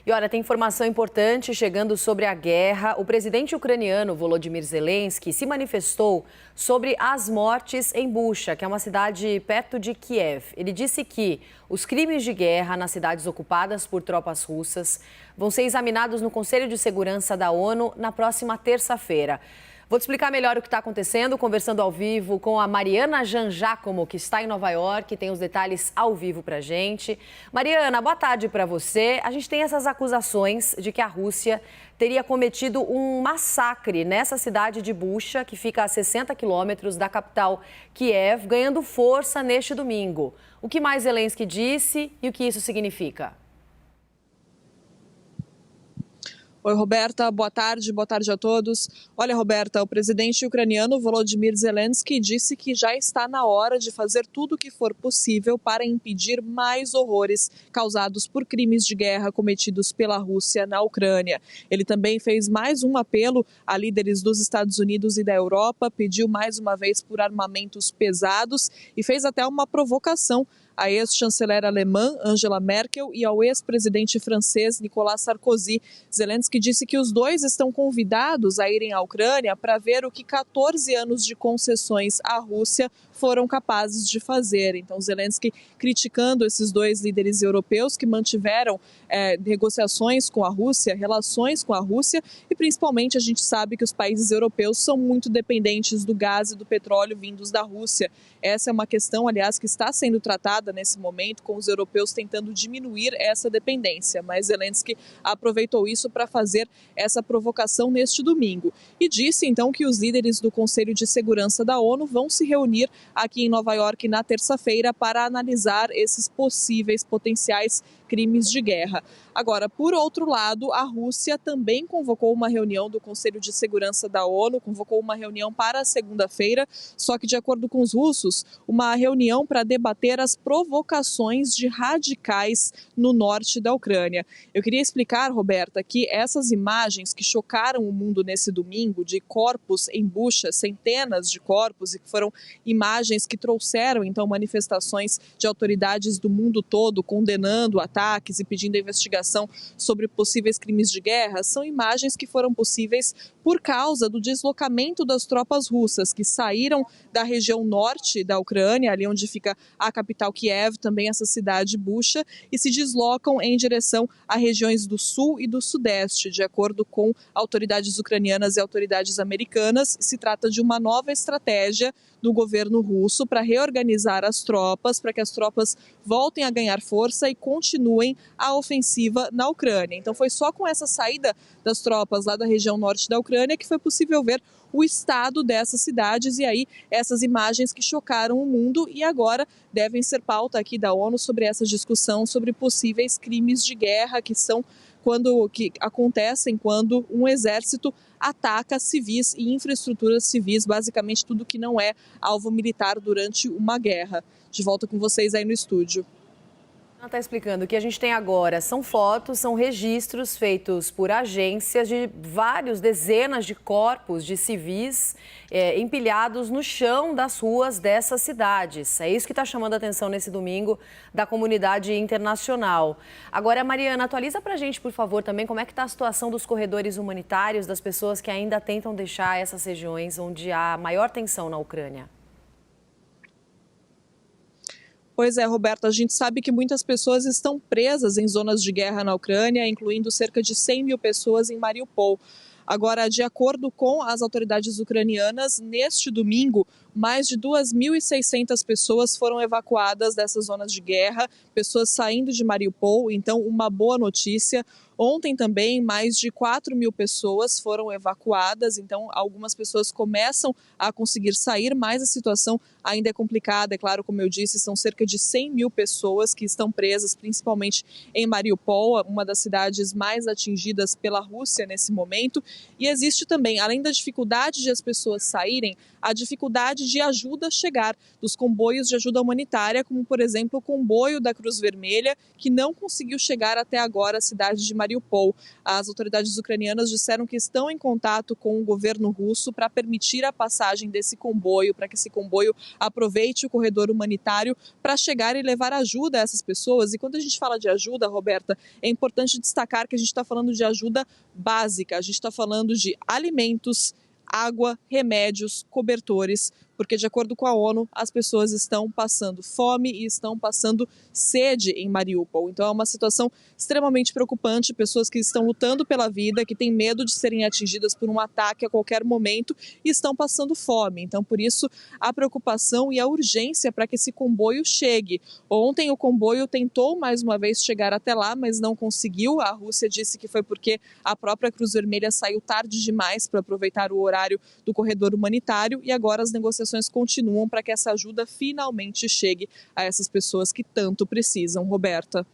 E olha, tem informação importante chegando sobre a guerra. O presidente ucraniano Volodymyr Zelensky se manifestou sobre as mortes em Bucha, que é uma cidade perto de Kiev. Ele disse que os crimes de guerra nas cidades ocupadas por tropas russas vão ser examinados no Conselho de Segurança da ONU na próxima terça-feira. Vou te explicar melhor o que está acontecendo, conversando ao vivo com a Mariana Jangiacomo, que está em Nova York, tem os detalhes ao vivo para a gente. Mariana, boa tarde para você. A gente tem essas acusações de que a Rússia teria cometido um massacre nessa cidade de Bucha, que fica a 60 quilômetros da capital Kiev, ganhando força neste domingo. O que mais Zelensky disse e o que isso significa? Oi, Roberta, boa tarde a todos. Olha, Roberta, o presidente ucraniano Volodymyr Zelensky disse que já está na hora de fazer tudo o que for possível para impedir mais horrores causados por crimes de guerra cometidos pela Rússia na Ucrânia. Ele também fez mais um apelo a líderes dos Estados Unidos e da Europa, pediu mais uma vez por armamentos pesados e fez até uma provocação à ex-chanceler alemã Angela Merkel e ao ex-presidente francês Nicolas Sarkozy. Zelensky disse que os dois estão convidados a irem à Ucrânia para ver o que 14 anos de concessões à Rússia foram capazes de fazer. Então, Zelensky criticando esses dois líderes europeus que mantiveram negociações com a Rússia, relações com a Rússia, e principalmente a gente sabe que os países europeus são muito dependentes do gás e do petróleo vindos da Rússia. Essa é uma questão, aliás, que está sendo tratada nesse momento, com os europeus tentando diminuir essa dependência. Mas Zelensky aproveitou isso para fazer essa provocação neste domingo. E disse, então, que os líderes do Conselho de Segurança da ONU vão se reunir aqui em Nova York na terça-feira para analisar esses possíveis, potenciais crimes de guerra. Agora, por outro lado, a Rússia também convocou uma reunião do Conselho de Segurança da ONU, convocou uma reunião para segunda-feira, só que, de acordo com os russos, uma reunião para debater as provocações de radicais no norte da Ucrânia. Eu queria explicar, Roberta, que essas imagens que chocaram o mundo nesse domingo, de corpos em Bucha, centenas de corpos, e que foram imagens que trouxeram, então, manifestações de autoridades do mundo todo condenando ataques e pedindo a investigação sobre possíveis crimes de guerra, são imagens que foram possíveis por causa do deslocamento das tropas russas que saíram da região norte da Ucrânia, ali onde fica a capital Kiev, também essa cidade Bucha, e se deslocam em direção a regiões do sul e do sudeste. De acordo com autoridades ucranianas e autoridades americanas, se trata de uma nova estratégia do governo russo para reorganizar as tropas, para que as tropas voltem a ganhar força e continuem a ofensiva na Ucrânia. Então foi só com essa saída das tropas lá da região norte da Ucrânia que foi possível ver o estado dessas cidades e aí essas imagens que chocaram o mundo e agora devem ser pauta aqui da ONU sobre essa discussão sobre possíveis crimes de guerra que acontecem quando um exército ataca civis e infraestruturas civis, basicamente tudo que não é alvo militar durante uma guerra. De volta com vocês aí no estúdio. Ela está explicando. O que a gente tem agora são fotos, são registros feitos por agências de dezenas de corpos de civis empilhados no chão das ruas dessas cidades. É isso que está chamando a atenção nesse domingo da comunidade internacional. Agora, Mariana, atualiza para a gente, por favor, também como é que está a situação dos corredores humanitários, das pessoas que ainda tentam deixar essas regiões onde há maior tensão na Ucrânia. Pois é, Roberto, a gente sabe que muitas pessoas estão presas em zonas de guerra na Ucrânia, incluindo cerca de 100 mil pessoas em Mariupol. Agora, de acordo com as autoridades ucranianas, neste domingo, mais de 2.600 pessoas foram evacuadas dessas zonas de guerra, pessoas saindo de Mariupol, então uma boa notícia. Ontem também, mais de 4 mil pessoas foram evacuadas, então algumas pessoas começam a conseguir sair, mas a situação ainda é complicada. É claro, como eu disse, são cerca de 100 mil pessoas que estão presas, principalmente em Mariupol, uma das cidades mais atingidas pela Rússia nesse momento. E existe também, além da dificuldade de as pessoas saírem, a dificuldade possibilidade de ajuda chegar, dos comboios de ajuda humanitária, como, por exemplo, o comboio da Cruz Vermelha, que não conseguiu chegar até agora à cidade de Mariupol. As autoridades ucranianas disseram que estão em contato com o governo russo para permitir a passagem desse comboio, para que esse comboio aproveite o corredor humanitário para chegar e levar ajuda a essas pessoas. E quando a gente fala de ajuda, Roberta, é importante destacar que a gente está falando de ajuda básica, a gente está falando de alimentos, água, remédios, cobertores, porque, de acordo com a ONU, as pessoas estão passando fome e estão passando sede em Mariupol. Então é uma situação extremamente preocupante, pessoas que estão lutando pela vida, que têm medo de serem atingidas por um ataque a qualquer momento e estão passando fome. Então, por isso, a preocupação e a urgência para que esse comboio chegue. Ontem o comboio tentou mais uma vez chegar até lá, mas não conseguiu. A Rússia disse que foi porque a própria Cruz Vermelha saiu tarde demais para aproveitar o horário do corredor humanitário e agora as negociações continuam para que essa ajuda finalmente chegue a essas pessoas que tanto precisam. Roberta.